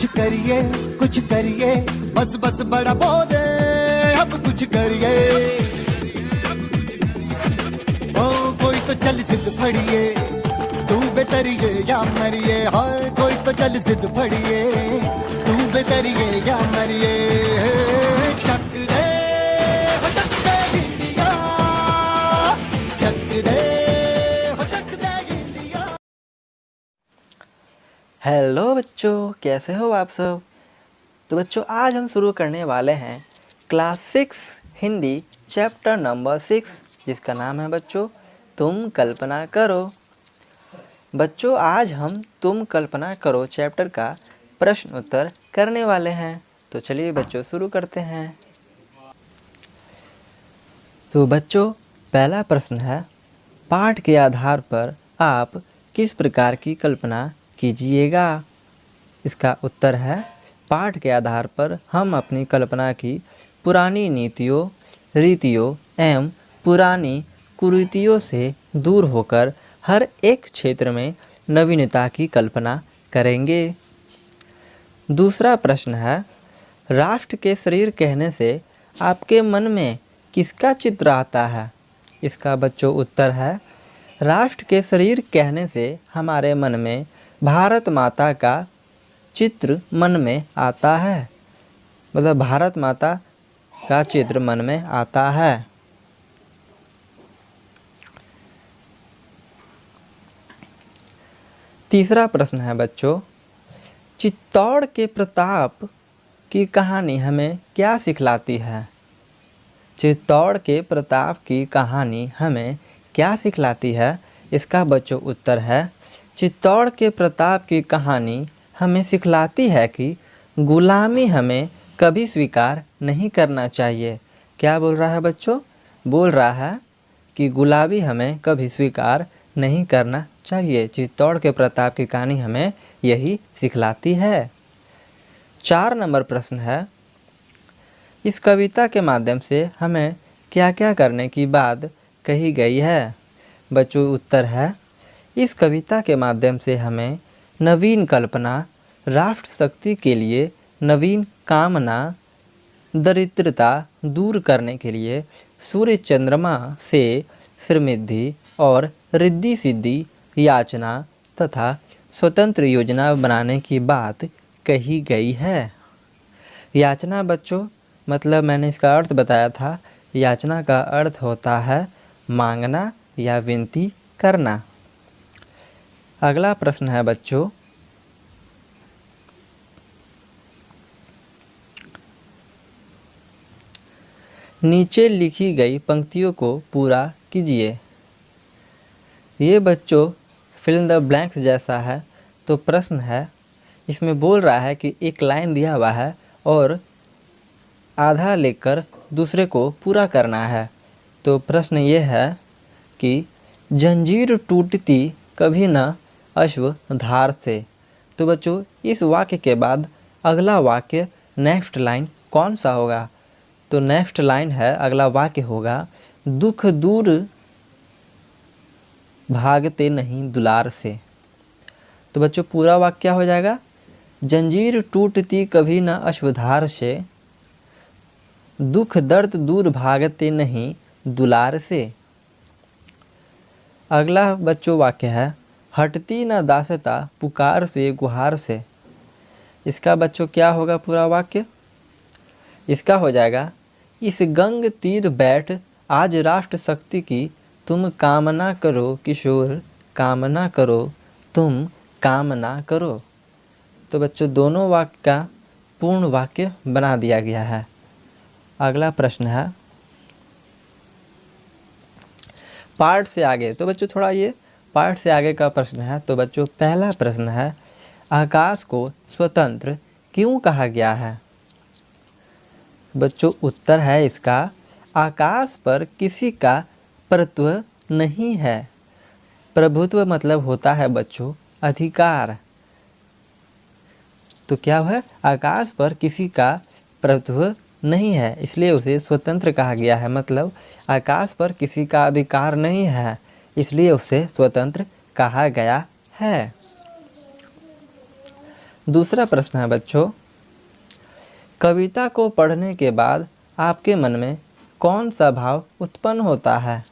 कुछ करिए, बस बस बड़ा बोले, अब कुछ करिए। ओ कोई तो चल जिद फड़िए, तू बेतरिए या मरिए। हाय कोई तो चल जिद फड़िए, तू बेतरिए या मरिए। शक दे हो शक दे इंडिया, शक दे हो शक दे इंडिया। हेलो बच्चों, कैसे हो आप सब। तो बच्चों आज हम शुरू करने वाले हैं क्लास 6 हिंदी चैप्टर नंबर 6, जिसका नाम है बच्चों तुम कल्पना करो। बच्चों आज हम तुम कल्पना करो चैप्टर का प्रश्न उत्तर करने वाले हैं। तो चलिए बच्चों शुरू करते हैं। तो बच्चों पहला प्रश्न है, पाठ के आधार पर आप किस प्रकार की कल्पना कीजिएगा। इसका उत्तर है, पाठ के आधार पर हम अपनी कल्पना की पुरानी नीतियों, रीतियों एवं पुरानी कुरीतियों से दूर होकर हर एक क्षेत्र में नवीनता की कल्पना करेंगे। दूसरा प्रश्न है, राष्ट्र के शरीर कहने से आपके मन में किसका चित्र आता है। इसका बच्चों उत्तर है, राष्ट्र के शरीर कहने से हमारे मन में भारत माता का चित्र मन में आता है। मतलब भारत माता का चित्र मन में आता है। तीसरा प्रश्न है बच्चों, चित्तौड़ के प्रताप की कहानी हमें क्या सिखलाती है। चित्तौड़ के प्रताप की कहानी हमें क्या सिखलाती है। इसका बच्चों उत्तर है, चित्तौड़ के प्रताप की कहानी हमें सिखलाती है कि गुलामी हमें कभी स्वीकार नहीं करना चाहिए। क्या बोल रहा है बच्चों, बोल रहा है कि गुलामी हमें कभी स्वीकार नहीं करना चाहिए। चित्तौड़ के प्रताप की कहानी हमें यही सिखलाती है। 4 नंबर प्रश्न है, इस कविता के माध्यम से हमें क्या क्या करने की बात कही गई है। बच्चों उत्तर है, इस कविता के माध्यम से हमें नवीन कल्पना, राष्ट्र शक्ति के लिए नवीन कामना, दरिद्रता दूर करने के लिए सूर्य चंद्रमा से समृद्धि और रिद्धि सिद्धि याचना तथा स्वतंत्र योजना बनाने की बात कही गई है। याचना बच्चों मतलब मैंने इसका अर्थ बताया था। याचना का अर्थ होता है मांगना या विनती करना। अगला प्रश्न है बच्चों, नीचे लिखी गई पंक्तियों को पूरा कीजिए। ये बच्चों फिल इन द ब्लैंक्स जैसा है। तो प्रश्न है, इसमें बोल रहा है कि एक लाइन दिया हुआ है और आधा लेकर दूसरे को पूरा करना है। तो प्रश्न ये है कि जंजीर टूटती कभी न अश्व धार से। तो बच्चों इस वाक्य के बाद अगला वाक्य नेक्स्ट लाइन कौन सा होगा। तो नेक्स्ट लाइन है, अगला वाक्य होगा, दुख दूर भागते नहीं दुलार से। तो बच्चों पूरा वाक्य क्या हो जाएगा, जंजीर टूटती कभी न अश्वधार से, दुख दर्द दूर भागते नहीं दुलार से। अगला बच्चों वाक्य है, हटती न दासता पुकार से गुहार से। इसका बच्चों क्या होगा पूरा वाक्य, इसका हो जाएगा, इस गंग तीर बैठ आज राष्ट्र शक्ति की तुम कामना करो किशोर, कामना करो तुम कामना करो। तो बच्चों दोनों वाक्य का पूर्ण वाक्य बना दिया गया है। अगला प्रश्न है पाठ से आगे। तो बच्चों थोड़ा ये पाठ से आगे का प्रश्न है। तो बच्चों पहला प्रश्न है, आकाश को स्वतंत्र क्यों कहा गया है। बच्चों उत्तर है इसका, आकाश पर किसी का प्रभुत्व नहीं है। प्रभुत्व मतलब होता है बच्चों अधिकार। तो क्या है, आकाश पर किसी का प्रभुत्व नहीं है, इसलिए उसे स्वतंत्र कहा गया है। मतलब आकाश पर किसी का अधिकार नहीं है, इसलिए उसे स्वतंत्र कहा गया है। दूसरा प्रश्न है बच्चों, कविता को पढ़ने के बाद आपके मन में कौन सा भाव उत्पन्न होता है?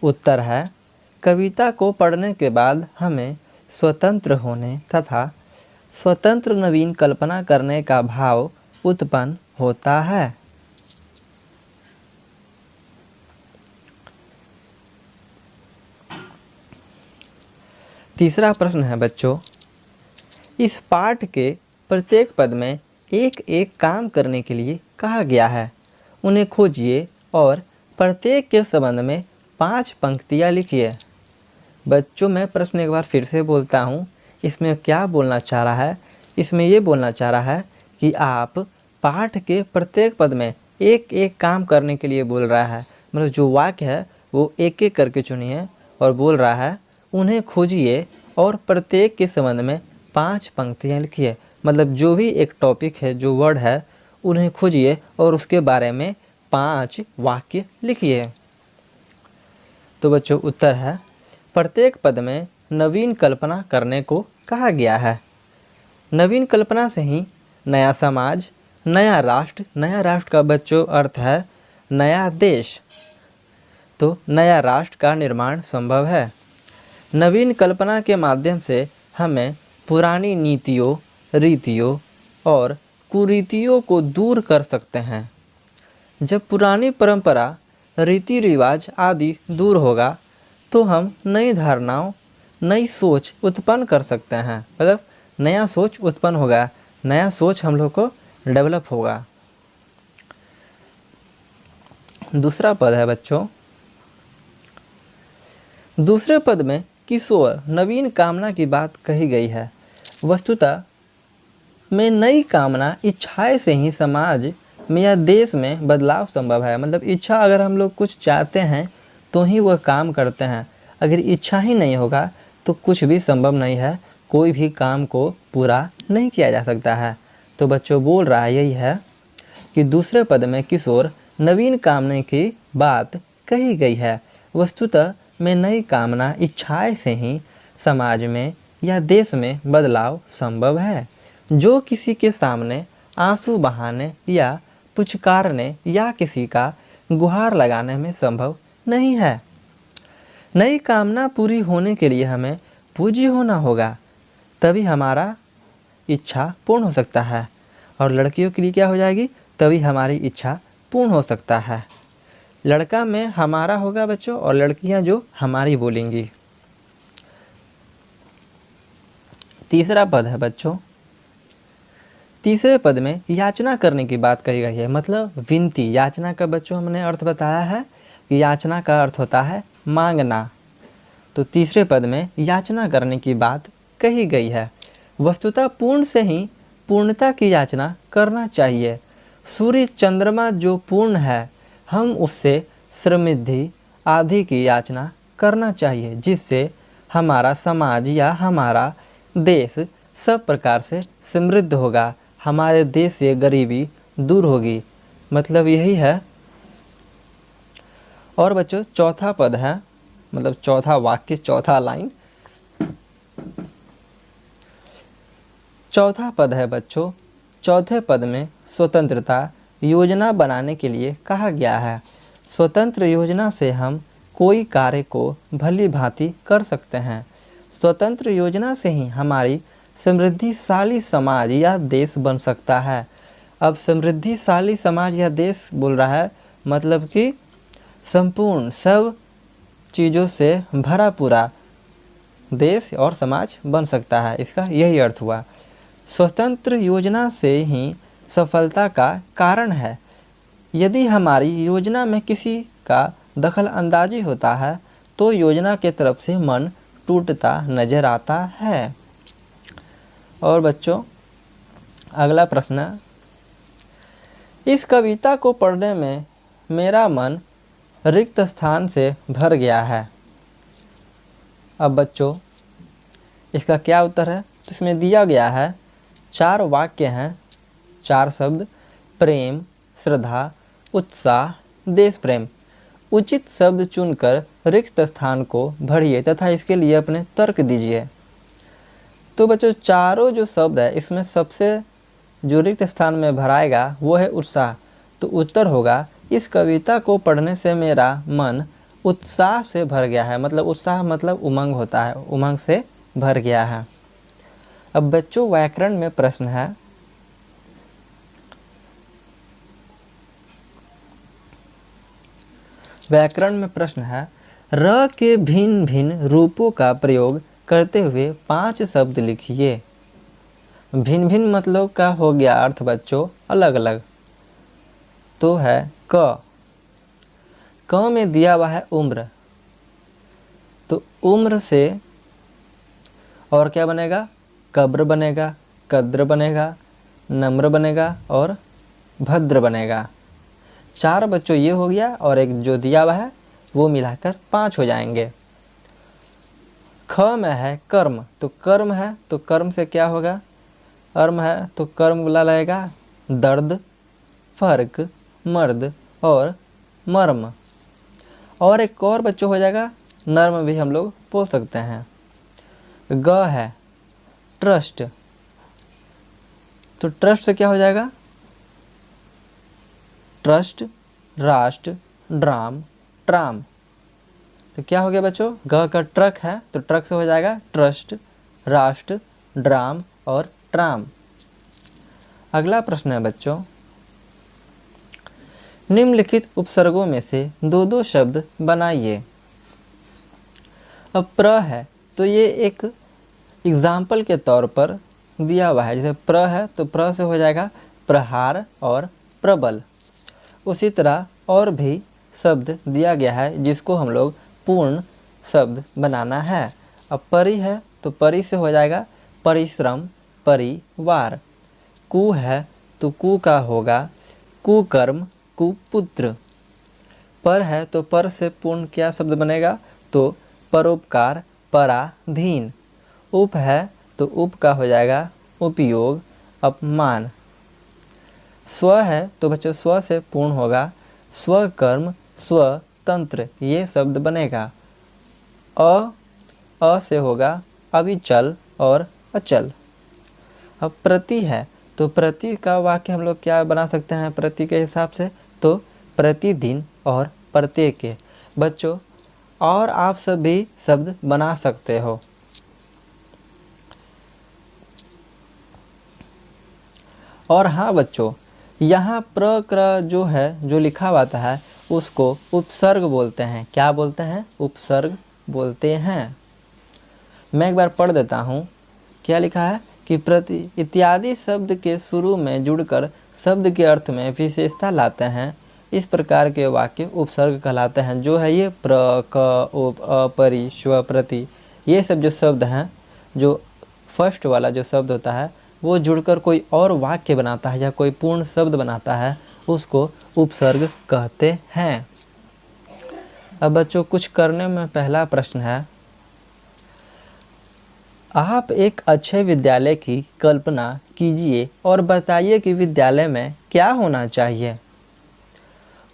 उत्तर है, कविता को पढ़ने के बाद हमें स्वतंत्र होने तथा स्वतंत्र नवीन कल्पना करने का भाव उत्पन्न होता है। तीसरा प्रश्न है बच्चों, इस पाठ के प्रत्येक पद में एक एक काम करने के लिए कहा गया है। उन्हें खोजिए और प्रत्येक के संबंध में 5 पंक्तियाँ लिखिए। बच्चों, मैं प्रश्न एक बार फिर से बोलता हूँ। इसमें क्या बोलना चाह रहा है? इसमें ये बोलना चाह रहा है कि आप पाठ के प्रत्येक पद में एक एक काम करने के लिए बोल रहा है। मतलब जो वाक्य है वो एक एक करके चुनिए और बोल रहा है उन्हें खोजिए और प्रत्येक के संबंध में 5 पंक्तियाँ लिखिए। मतलब जो भी एक टॉपिक है, जो वर्ड है, उन्हें खोजिए और उसके बारे में 5 वाक्य लिखिए। तो बच्चों उत्तर है, प्रत्येक पद में नवीन कल्पना करने को कहा गया है। नवीन कल्पना से ही नया समाज, नया राष्ट्र का बच्चों अर्थ है नया देश, तो नया राष्ट्र का निर्माण संभव है। नवीन कल्पना के माध्यम से हमें पुरानी नीतियों, रीतियों और कुरीतियों को दूर कर सकते हैं। जब पुरानी परंपरा, रीति रिवाज आदि दूर होगा तो हम नई धारणाओं, नई सोच उत्पन्न कर सकते हैं। मतलब नया सोच उत्पन्न होगा, नया सोच हम लोग को डेवलप होगा। दूसरा पद है बच्चों, दूसरे पद में किशोर नवीन कामना की बात कही गई है। वस्तुतः में नई कामना, इच्छाएं से ही समाज में या देश में बदलाव संभव है। मतलब इच्छा, अगर हम लोग कुछ चाहते हैं तो ही वह काम करते हैं। अगर इच्छा ही नहीं होगा तो कुछ भी संभव नहीं है, कोई भी काम को पूरा नहीं किया जा सकता है। तो बच्चों बोल रहा है यही है कि दूसरे पद में किशोर नवीन कामना की बात कही गई है। वस्तुतः में नई कामना, इच्छाएं से ही समाज में या देश में बदलाव संभव है। जो किसी के सामने आंसू बहाने या पुचकारने या किसी का गुहार लगाने में संभव नहीं है। नई कामना पूरी होने के लिए हमें पूज्य होना होगा, तभी हमारा इच्छा पूर्ण हो सकता है। और लड़कियों के लिए क्या हो जाएगी? तभी हमारी इच्छा पूर्ण हो सकता है। लड़का में हमारा होगा बच्चों और लड़कियां जो हमारी बोलेंगी। तीसरा पद है बच्चों, तीसरे पद में याचना करने की बात कही गई है। मतलब विनती। याचना का बच्चों हमने अर्थ बताया है कि याचना का अर्थ होता है मांगना। तो तीसरे पद में याचना करने की बात कही गई है। वस्तुतः पूर्ण से ही पूर्णता की याचना करना चाहिए। सूर्य चंद्रमा जो पूर्ण है, हम उससे समृद्धि आदि की याचना करना चाहिए, जिससे हमारा समाज या हमारा देश सब प्रकार से समृद्ध होगा, हमारे देश से गरीबी दूर होगी। मतलब यही है। और बच्चों चौथा पद है, मतलब चौथा वाक्य, चौथा लाइन, चौथा पद है बच्चों। चौथे पद में स्वतंत्रता योजना बनाने के लिए कहा गया है। स्वतंत्र योजना से हम कोई कार्य को भली भांति कर सकते हैं। स्वतंत्र योजना से ही हमारी समृद्धिशाली समाज या देश बन सकता है। अब समृद्धिशाली समाज या देश बोल रहा है, मतलब कि संपूर्ण सब चीज़ों से भरा पूरा देश और समाज बन सकता है। इसका यही अर्थ हुआ। स्वतंत्र योजना से ही सफलता का कारण है। यदि हमारी योजना में किसी का दखल अंदाजी होता है तो योजना के तरफ से मन टूटता नजर आता है। और बच्चों अगला प्रश्न, इस कविता को पढ़ने में मेरा मन रिक्त स्थान से भर गया है। अब बच्चों इसका क्या उत्तर है? तो इसमें दिया गया है 4 वाक्य हैं, 4 शब्द, प्रेम, श्रद्धा, उत्साह, देश प्रेम। उचित शब्द चुनकर रिक्त स्थान को भरिए तथा इसके लिए अपने तर्क दीजिए। तो बच्चों चारों जो शब्द है इसमें सबसे जो रिक्त स्थान में भराएगा वो है उत्साह। तो उत्तर होगा इस कविता को पढ़ने से मेरा मन उत्साह से भर गया है। मतलब उत्साह मतलब उमंग होता है, उमंग से भर गया है। अब बच्चों व्याकरण में प्रश्न है, व्याकरण में प्रश्न है र के भिन्न भिन्न रूपों का प्रयोग करते हुए 5 शब्द लिखिए। भिन्न भिन्न मतलब का हो गया अर्थ बच्चों अलग अलग। तो है क में दिया हुआ है उम्र, तो उम्र से और क्या बनेगा, कब्र बनेगा, कद्र बनेगा, नम्र बनेगा और भद्र बनेगा। 4 बच्चों ये हो गया और एक जो दिया हुआ है वो मिलाकर 5 हो जाएंगे। ख में है कर्म, तो कर्म है तो कर्म से क्या होगा, अर्म है तो कर्म वाला लगेगा दर्द, फर्क, मर्द और मर्म। और एक और बच्चों हो जाएगा नर्म भी हम लोग बोल सकते हैं। ग है ट्रस्ट, तो ट्रस्ट से क्या हो जाएगा, ट्रस्ट, राष्ट्र, ड्राम, ट्राम। तो क्या हो गया बच्चों, ग का ट्रक है तो ट्रक से हो जाएगा ट्रस्ट, राष्ट्र, ड्राम और ट्राम। अगला प्रश्न है बच्चों, निम्नलिखित उपसर्गों में से 2-2 शब्द बनाइए। अब प्र है तो ये एक एग्जाम्पल के तौर पर दिया हुआ है। जैसे प्र है तो प्र से हो जाएगा प्रहार और प्रबल। उसी तरह और भी शब्द दिया गया है जिसको हम लोग पूर्ण शब्द बनाना है। अब परि है तो परि से हो जाएगा परिश्रम, परिवार। कु है तो कु का होगा कुकर्म, कुपुत्र। पर है तो पर से पूर्ण क्या शब्द बनेगा, तो परोपकार, पराधीन। उप है तो उप का हो जाएगा उपयोग, अपमान। स्व है तो बच्चों स्व से पूर्ण होगा स्वकर्म, स्वतंत्र, ये शब्द बनेगा। अ से होगा अविचल और अचल। अब प्रति है तो प्रति का वाक्य हम लोग क्या बना सकते हैं प्रति के हिसाब से, तो प्रतिदिन और प्रत्येक के। बच्चों और आप सभी शब्द बना सकते हो। और हाँ बच्चों, यहाँ प्रकृ जो है जो लिखा हुआ है उसको उपसर्ग बोलते हैं। क्या बोलते हैं, उपसर्ग बोलते हैं। मैं एक बार पढ़ देता हूँ, क्या लिखा है कि प्रति इत्यादि शब्द के शुरू में जुड़कर शब्द के अर्थ में विशेषता लाते हैं। इस प्रकार के वाक्य उपसर्ग कहलाते हैं। जो है ये प्र, क, उप, अ, परि, स्व, प्रति, ये सब जो शब्द हैं, जो फर्स्ट वाला जो शब्द होता है वो जुड़कर कोई और वाक्य बनाता है या कोई पूर्ण शब्द बनाता है, उसको उपसर्ग कहते हैं। अब बच्चों कुछ करने में पहला प्रश्न है, आप एक अच्छे विद्यालय की कल्पना कीजिए और बताइए कि विद्यालय में क्या होना चाहिए।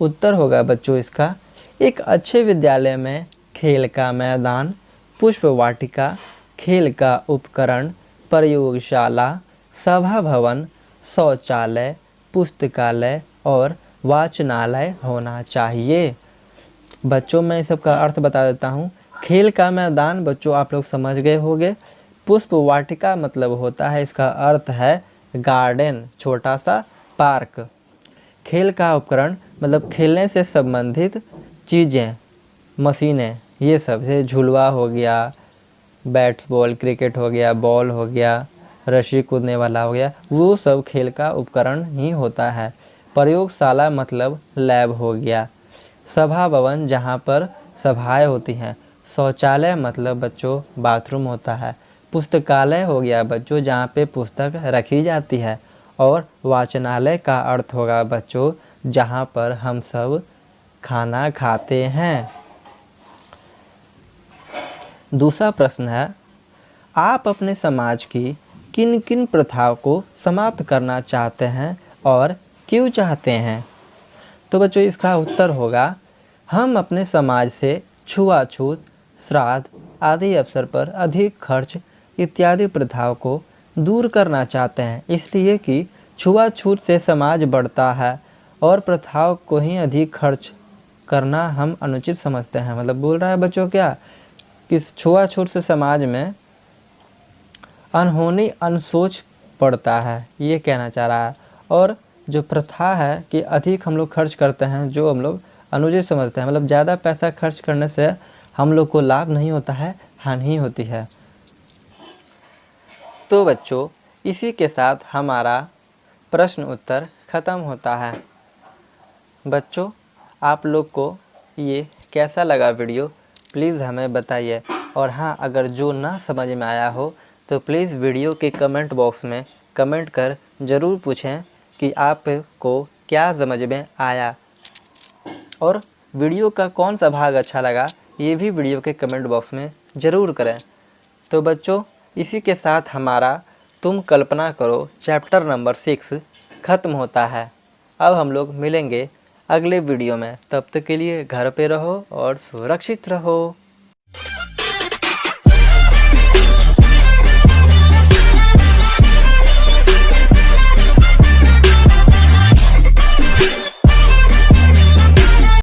उत्तर होगा बच्चों इसका, एक अच्छे विद्यालय में खेल का मैदान, पुष्प वाटिका, खेल का उपकरण, प्रयोगशाला, सभा भवन, शौचालय, पुस्तकालय और वाचनालय होना चाहिए। बच्चों मैं इस सब का अर्थ बता देता हूँ। खेल का मैदान बच्चों आप लोग समझ गए होंगे। पुष्प वाटिका मतलब होता है, इसका अर्थ है गार्डन, छोटा सा पार्क। खेल का उपकरण मतलब खेलने से संबंधित चीज़ें, मशीनें, ये सब से झुलवा हो गया, बैट्स बॉल, क्रिकेट हो गया, बॉल हो गया, रस्सी कूदने वाला हो गया, वो सब खेल का उपकरण ही होता है। प्रयोगशाला मतलब लैब हो गया। सभा भवन जहाँ पर सभाएं होती हैं। शौचालय मतलब बच्चों बाथरूम होता है। पुस्तकालय हो गया बच्चों जहाँ पे पुस्तक रखी जाती है। और वाचनालय का अर्थ होगा बच्चों जहाँ पर हम सब खाना खाते हैं। दूसरा प्रश्न है, आप अपने समाज की किन किन प्रथाओं को समाप्त करना चाहते हैं और क्यों चाहते हैं। तो बच्चों इसका उत्तर होगा, हम अपने समाज से छुआछूत, श्राद्ध आदि अवसर पर अधिक खर्च इत्यादि प्रथाओं को दूर करना चाहते हैं, इसलिए कि छुआछूत से समाज बढ़ता है और प्रथाओं को ही अधिक खर्च करना हम अनुचित समझते हैं। मतलब बोल रहा है बच्चों क्या कि छुआछूत से समाज में अनहोनी अनसोच पड़ता है, ये कहना चाह रहा है। और जो प्रथा है कि अधिक हम लोग खर्च करते हैं, जो हम लोग अनुचित समझते हैं, मतलब ज़्यादा पैसा खर्च करने से हम लोग को लाभ नहीं होता है, हानि होती है। तो बच्चों इसी के साथ हमारा प्रश्न उत्तर ख़त्म होता है। बच्चों आप लोग को ये कैसा लगा वीडियो प्लीज़ हमें बताइए। और हाँ, अगर जो ना समझ में आया हो तो प्लीज़ वीडियो के कमेंट बॉक्स में कमेंट कर ज़रूर पूछें कि आपको क्या समझ में आया, और वीडियो का कौन सा भाग अच्छा लगा ये भी वीडियो के कमेंट बॉक्स में ज़रूर करें। तो बच्चों इसी के साथ हमारा तुम कल्पना करो चैप्टर नंबर 6 ख़त्म होता है। अब हम लोग मिलेंगे अगले वीडियो में, तब तक के लिए घर पे रहो और सुरक्षित रहो।